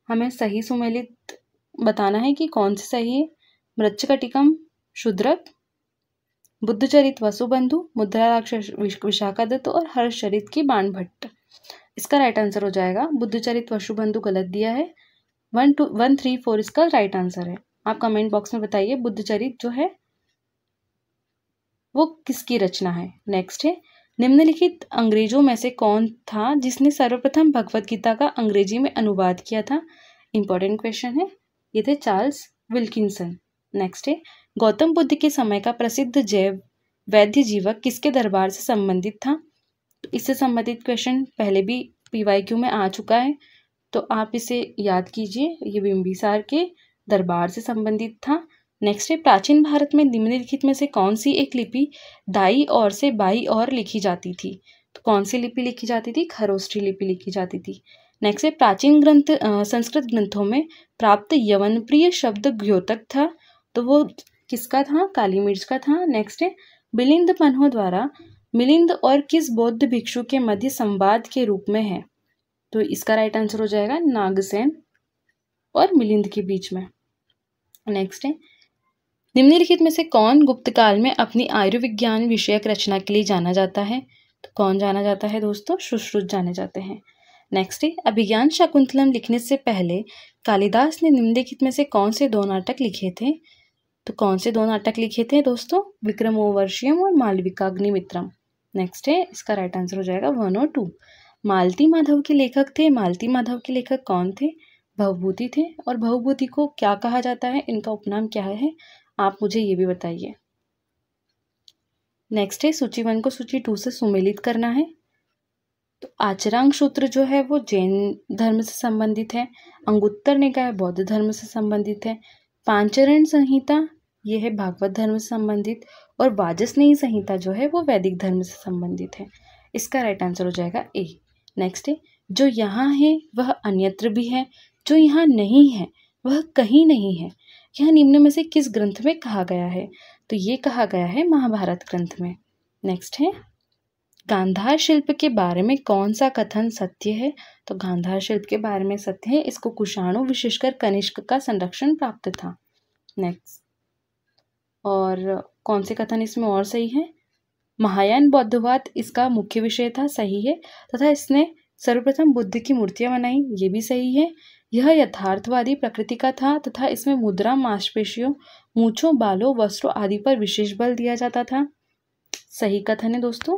हमें सही सुमेलित बताना है कि कौन सा सही है। मृच्छकटिकम शूद्रक, बुद्धचरित वसुबंधु, मुद्रा राक्षस विशाखा दत्त और हर्षचरित की बाण भट्ट। इसका राइट आंसर हो जाएगा बुद्धचरित वसुबंधु गलत दिया है। 1, 2, 1, 3, 4 इसका राइट आंसर है। आप कमेंट बॉक्स में बताइए बुद्धचरित जो है वो किसकी रचना है। नेक्स्ट है, निम्नलिखित अंग्रेजों में से कौन था जिसने सर्वप्रथम भगवत गीता का अंग्रेजी में अनुवाद किया था? इंपॉर्टेंट क्वेश्चन है। ये थे चार्ल्स विल्किंसन। नेक्स्ट है, गौतम बुद्ध के समय का प्रसिद्ध जैव वैद्य जीवक किसके दरबार से संबंधित था? तो इससे संबंधित क्वेश्चन पहले भी PYQ में आ चुका है, तो आप इसे याद कीजिए। ये बिंबिसार के दरबार से संबंधित था। नेक्स्ट है, प्राचीन भारत में निम्नलिखित में से कौन सी एक लिपि दाई ओर से बाई ओर लिखी जाती थी? तो कौन सी लिपि लिखी जाती थी? खरोष्ठी लिपि लिखी जाती थी। नेक्स्ट है, प्राचीन ग्रंथ संस्कृत ग्रंथों में प्राप्त यवन प्रिय शब्द द्योतक था। तो वो किसका था? काली मिर्च का था। नेक्स्ट है, मिलिंद पन्हों द्वारा मिलिंद और किस बौद्ध भिक्षु के मध्य संवाद के रूप में है? तो इसका राइट आंसर हो जाएगा नागसेन और मिलिंद के बीच में। नेक्स्ट है, निम्नलिखित में से कौन गुप्त काल में अपनी आयुर्विज्ञान विषयक रचना के लिए जाना जाता है? तो कौन जाना जाता है दोस्तों? सुश्रुत जाने जाते हैं। नेक्स्ट है, अभिज्ञान शाकुंतलम लिखने से पहले कालिदास ने निम्नलिखित में से कौन से 2 नाटक लिखे थे? तो कौन से 2 नाटक लिखे थे दोस्तों? विक्रमोर्वशीयम और मालविकाग्निमित्रम। नेक्स्ट है, इसका राइट आंसर हो जाएगा 1 और 2। मालती माधव के लेखक थे। मालती माधव के लेखक कौन थे? भवभूति थे। और भवभूति को क्या कहा जाता है? इनका उपनाम क्या है? आप मुझे ये भी बताइए। नेक्स्ट है, सूची 1 को सूची 2 से सुमेलित करना है। तो आचरांग सूत्र जो है वो जैन धर्म से संबंधित है। अंगुत्तर निकाय बौद्ध धर्म से संबंधित है। पांचरण संहिता ये है भागवत धर्म से संबंधित। और वाजसनेयी संहिता जो है वो वैदिक धर्म से संबंधित है। इसका राइट आंसर हो जाएगा ए। नेक्स्ट है, जो यहाँ है वह अन्यत्र भी है, जो यहाँ नहीं है वह कहीं नहीं है। यह निम्न में से किस ग्रंथ में कहा गया है? तो ये कहा गया है महाभारत ग्रंथ में। नेक्स्ट है, गांधार शिल्प के बारे में कौन सा कथन सत्य है? तो गांधार शिल्प के बारे में सत्य है, इसको कुषाणु विशेषकर कनिष्क का संरक्षण प्राप्त था। नेक्स्ट, और कौन से कथन इसमें और सही है? महायान बौद्धवाद इसका मुख्य विषय था, सही है। तथा इसने सर्वप्रथम बुद्ध की मूर्तियां बनाई, ये भी सही है। यह यथार्थवादी प्रकृति का था तथा इसमें मुद्रा, मांसपेशियों, मूंछों, बालों, वस्त्रों आदि पर विशेष बल दिया जाता था, सही कथन है दोस्तों।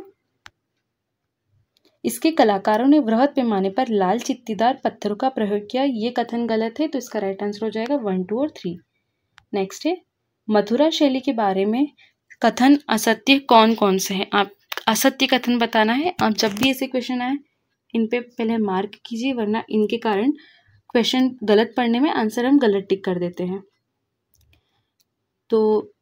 इसके कलाकारों ने वृहद पैमाने पर लाल चित्तीदार पत्थरों का प्रयोग किया, ये कथन गलत है। तो इसका राइट आंसर हो जाएगा 1, 2 और 3। नेक्स्ट है, मथुरा शैली के बारे में कथन असत्य कौन कौन से हैं? आप असत्य कथन बताना है। आप जब भी ऐसे क्वेश्चन आए इन पे पहले मार्क कीजिए, वरना इनके कारण क्वेश्चन गलत पढ़ने में आंसर हम गलत टिक कर देते हैं। तो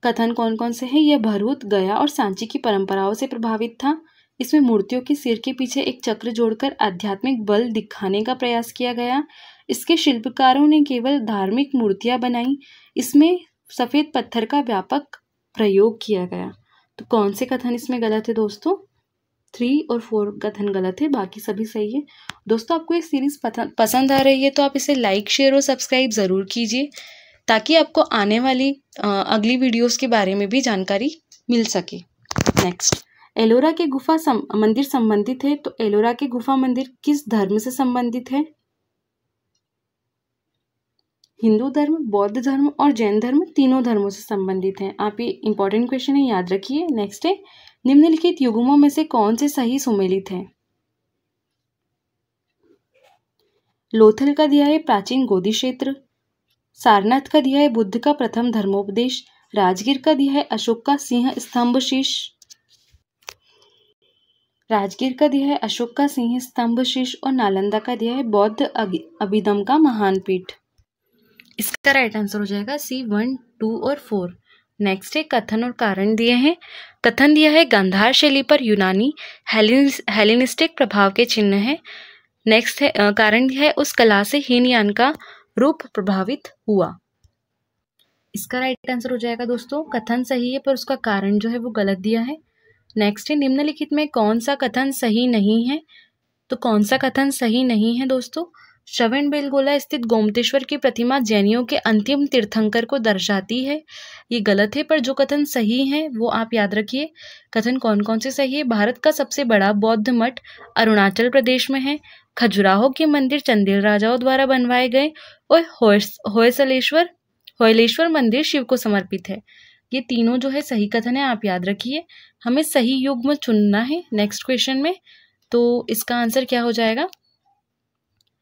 कथन कौन कौन से हैं? यह भरूच, गया और सांची की परंपराओं से प्रभावित था। इसमें मूर्तियों के सिर के पीछे एक चक्र जोड़कर आध्यात्मिक बल दिखाने का प्रयास किया गया। इसके शिल्पकारों ने केवल धार्मिक मूर्तियां बनाई, इसमें सफेद पत्थर का व्यापक प्रयोग किया गया। तो कौन से कथन इसमें गलत है दोस्तों? 3 और 4 कथन गलत है, बाकी सभी सही है। दोस्तों, आपको ये सीरीज पसंद आ रही है तो आप इसे लाइक, शेयर और सब्सक्राइब ज़रूर कीजिए, ताकि आपको आने वाली अगली वीडियोस के बारे में भी जानकारी मिल सके। नेक्स्ट, एलोरा के गुफा मंदिर संबंधित है, तो एलोरा के गुफा मंदिर किस धर्म से संबंधित है? हिंदू धर्म, बौद्ध धर्म और जैन धर्म, तीनों धर्मों से संबंधित हैं। आप ये इंपॉर्टेंट क्वेश्चन है, याद रखिए। नेक्स्ट है, निम्नलिखित युग्मों में से कौन से सही सुमेलित हैं? लोथल का दिया है प्राचीन गोदी क्षेत्र, सारनाथ का दिया है बुद्ध का प्रथम धर्मोपदेश, राजगीर का दिया है अशोक का सिंह स्तंभ शीश, राजगीर का दिया है अशोक का सिंह स्तंभ शीश और नालंदा का दिया है बौद्ध अभिधम का महान पीठ। इसका राइट आंसर हो जाएगा सी 1, 2 और 4। नेक्स्ट है, कथन और कारण दिए हैं। कथन दिया है गांधार शैली पर यूनानी हेलेनिस्टिक प्रभाव के चिन्ह है। नेक्स्ट है, कारण दिया है उस कला से हीनयान का रूप प्रभावित हुआ। इसका राइट आंसर हो जाएगा दोस्तों, कथन सही है पर उसका कारण जो है वो गलत दिया है। नेक्स्ट है, निम्नलिखित में कौन सा कथन सही नहीं है? तो कौन सा कथन सही नहीं है दोस्तों? श्रवणबेलगोला स्थित गोमतेश्वर की प्रतिमा जैनियों के अंतिम तीर्थंकर को दर्शाती है, ये गलत है। पर जो कथन सही है वो आप याद रखिए। कथन कौन कौन से सही है? भारत का सबसे बड़ा बौद्ध मठ अरुणाचल प्रदेश में है, खजुराहो के मंदिर चंदेल राजाओं द्वारा बनवाए गए और होयलेश्वर मंदिर शिव को समर्पित है। ये तीनों जो है सही कथन है, आप याद रखिए। हमें सही युग्म चुनना है नेक्स्ट क्वेश्चन में। तो इसका आंसर क्या हो जाएगा?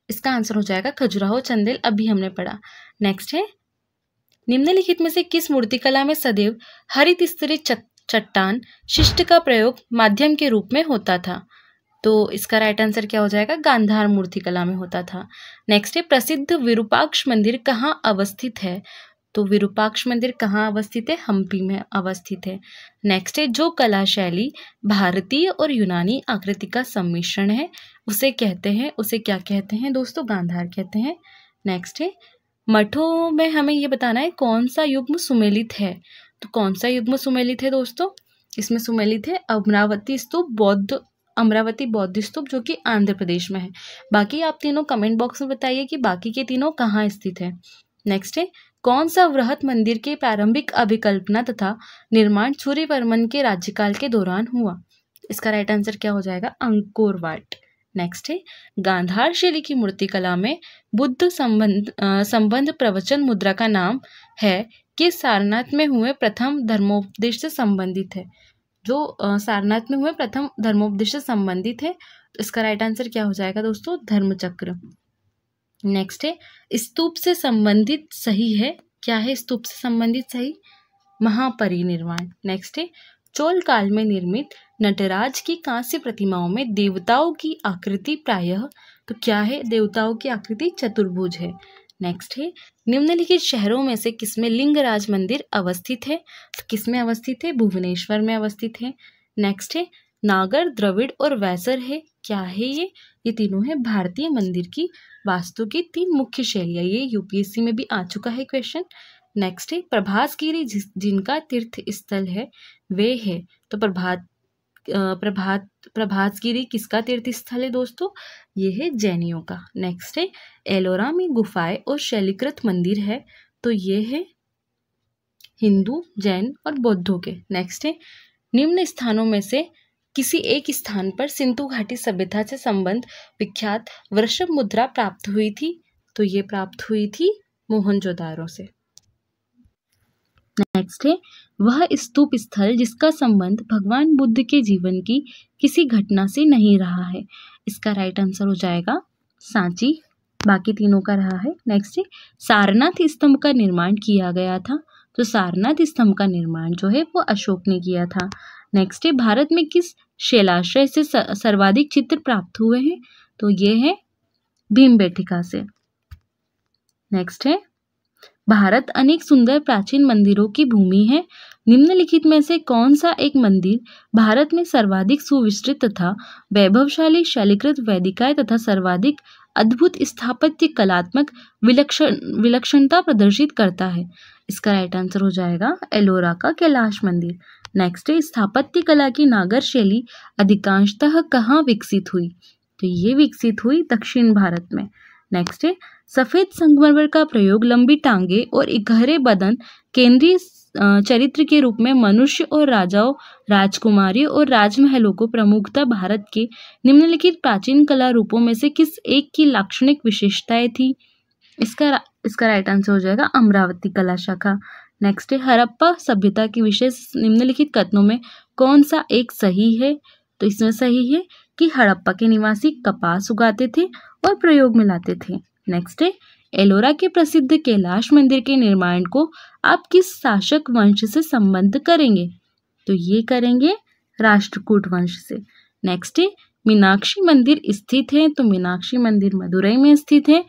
इसका आंसर हो जाएगा खजुराहो चंदेल, अभी हमने पढ़ा। नेक्स्ट है, निम्नलिखित में से किस मूर्तिकला में सदैव हरित स्तरित चट्टान शिष्ट का प्रयोग माध्यम के रूप में होता था? तो इसका राइट आंसर क्या हो जाएगा? गांधार मूर्तिकला में होता था। नेक्स्ट है, प्रसिद्ध विरूपाक्ष मंदिर कहाँ अवस्थित है? तो विरूपाक्ष मंदिर कहाँ अवस्थित है? हम्पी में अवस्थित है। नेक्स्ट है, जो कला शैली भारतीय और यूनानी आकृति का सम्मिश्रण है उसे क्या कहते हैं दोस्तों? गांधार कहते हैं। नेक्स्ट है, मठों में हमें ये बताना है कौन सा युग्म सुमेलित है। तो कौन सा युग्म सुमेलित है दोस्तों? इसमें सुमेलित है अमरावती बौद्ध स्तूप, जो कि आंध्र प्रदेश में है। बाकी आप तीनों कमेंट बॉक्स में बताइए कि बाकी के तीनों कहाँ स्थित है। नेक्स्ट है, कौन सा वृहत मंदिर के प्रारंभिक अभिकल्पना तथा निर्माण सूर्यवर्मन के राज्यकाल के दौरान हुआ? इसका राइट आंसर क्या हो जाएगा? Angkor Wat. नेक्स्ट है, गांधार शैली की मूर्तिकला में बुद्ध संबंध प्रवचन मुद्रा का नाम है कि सारनाथ में हुए प्रथम धर्मोपदेश से संबंधित है। जो सारनाथ में हुए प्रथम धर्मोपदेश से संबंधित है, तो इसका राइट आंसर क्या हो जाएगा दोस्तों? धर्मचक्र। नेक्स्ट है, स्तूप से संबंधित सही है। क्या है स्तूप से संबंधित सही? महापरिनिर्वाण। नेक्स्ट है, चोल काल में निर्मित नटराज की कांस्य प्रतिमाओं में देवताओं की आकृति प्रायः, तो क्या है? देवताओं की आकृति चतुर्भुज है। नेक्स्ट है, निम्नलिखित शहरों में से किसमें लिंगराज मंदिर अवस्थित है? तो किसमें अवस्थित है? भुवनेश्वर में अवस्थित है। नेक्स्ट है, नागर, द्रविड़ और वैसर है। क्या है ये तीनों है भारतीय मंदिर की वास्तु की 3 मुख्य शैलियाँ। ये यूपीएससी में भी आ चुका है क्वेश्चन। नेक्स्ट है, प्रभासगिरी जिनका तीर्थ स्थल है वे है, तो प्रभासगिरी किसका तीर्थ स्थल है दोस्तों? ये है जैनियों का। नेक्स्ट है, एलोरा में गुफाएं और शैलीकृत मंदिर है, तो ये है हिंदू, जैन और बौद्धों के। नेक्स्ट है, निम्न स्थानों में से किसी एक स्थान पर सिंधु घाटी सभ्यता से संबंध विख्यात वृषभ मुद्रा प्राप्त हुई थी, तो ये प्राप्त हुई थी मोहनजोदारो से। नेक्स्ट है, वह स्तूप स्थल जिसका संबंध भगवान बुद्ध के जीवन की किसी घटना से नहीं रहा है। इसका राइट आंसर हो जाएगा सांची, बाकी तीनों का रहा है। नेक्स्ट है, सारनाथ स्तंभ का निर्माण किया गया था, तो सारनाथ स्तंभ का निर्माण जो है वो अशोक ने किया था। नेक्स्ट है, भारत में किस शैलाश्रय से सर्वाधिक चित्र प्राप्त हुए हैं? तो ये है भीमबेटका से। नेक्स्ट है, भारत अनेक सुंदर प्राचीन मंदिरों की भूमि है, निम्नलिखित में से कौन सा एक मंदिर भारत में सर्वाधिक सुविस्तृत तथा वैभवशाली शैलीकृत वेदिकाएं तथा सर्वाधिक अद्भुत स्थापत्य कलात्मक विलक्षणता प्रदर्शित करता है? इसका राइट आंसर हो जाएगा एलोरा का कैलाश मंदिर। नेक्स्ट है, स्थापत्य कला की नागर शैली अधिकांशतः कहाँ विकसित हुई? तो ये विकसित हुई दक्षिण भारत में। नेक्स्ट है, सफेद संगमरमर का प्रयोग लंबी टांगे और इकहरे बदन केंद्रीय चरित्र के रूप में मनुष्य और राजाओं, राजकुमारियों और राजमहलों को प्रमुखता भारत के निम्नलिखित प्राचीन कला रूपों में से किस एक की लाक्षणिक विशेषताएं थी? इसका राइट आंसर हो जाएगा अमरावती कला शाखा। नेक्स्ट है, हड़प्पा सभ्यता की विशेष निम्नलिखित कथनों में कौन सा एक सही है? तो इसमें सही है कि हड़प्पा के निवासी कपास उगाते थे और प्रयोग में लाते थे। नेक्स्ट है, एलोरा के प्रसिद्ध कैलाश मंदिर के निर्माण को आप किस शासक वंश से संबद्ध करेंगे? तो ये करेंगे राष्ट्रकूट वंश से। नेक्स्ट है, मीनाक्षी मंदिर स्थित है, तो मीनाक्षी मंदिर मदुरई में स्थित है।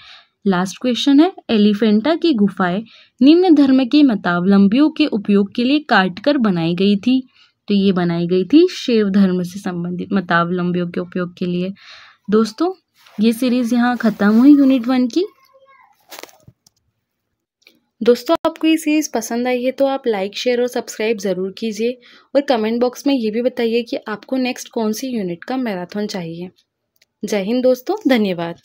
लास्ट क्वेश्चन है, एलिफेंटा की गुफाएं निम्न धर्म के मतावलंबियों के उपयोग के लिए काटकर बनाई गई थी? तो ये बनाई गई थी शैव धर्म से संबंधित मतावलंबियों के उपयोग के लिए। दोस्तों, ये सीरीज यहाँ खत्म हुई यूनिट 1 की। दोस्तों, आपको ये सीरीज़ पसंद आई है तो आप लाइक, शेयर और सब्सक्राइब ज़रूर कीजिए और कमेंट बॉक्स में ये भी बताइए कि आपको नेक्स्ट कौन सी यूनिट का मैराथन चाहिए। जय हिंद दोस्तों, धन्यवाद।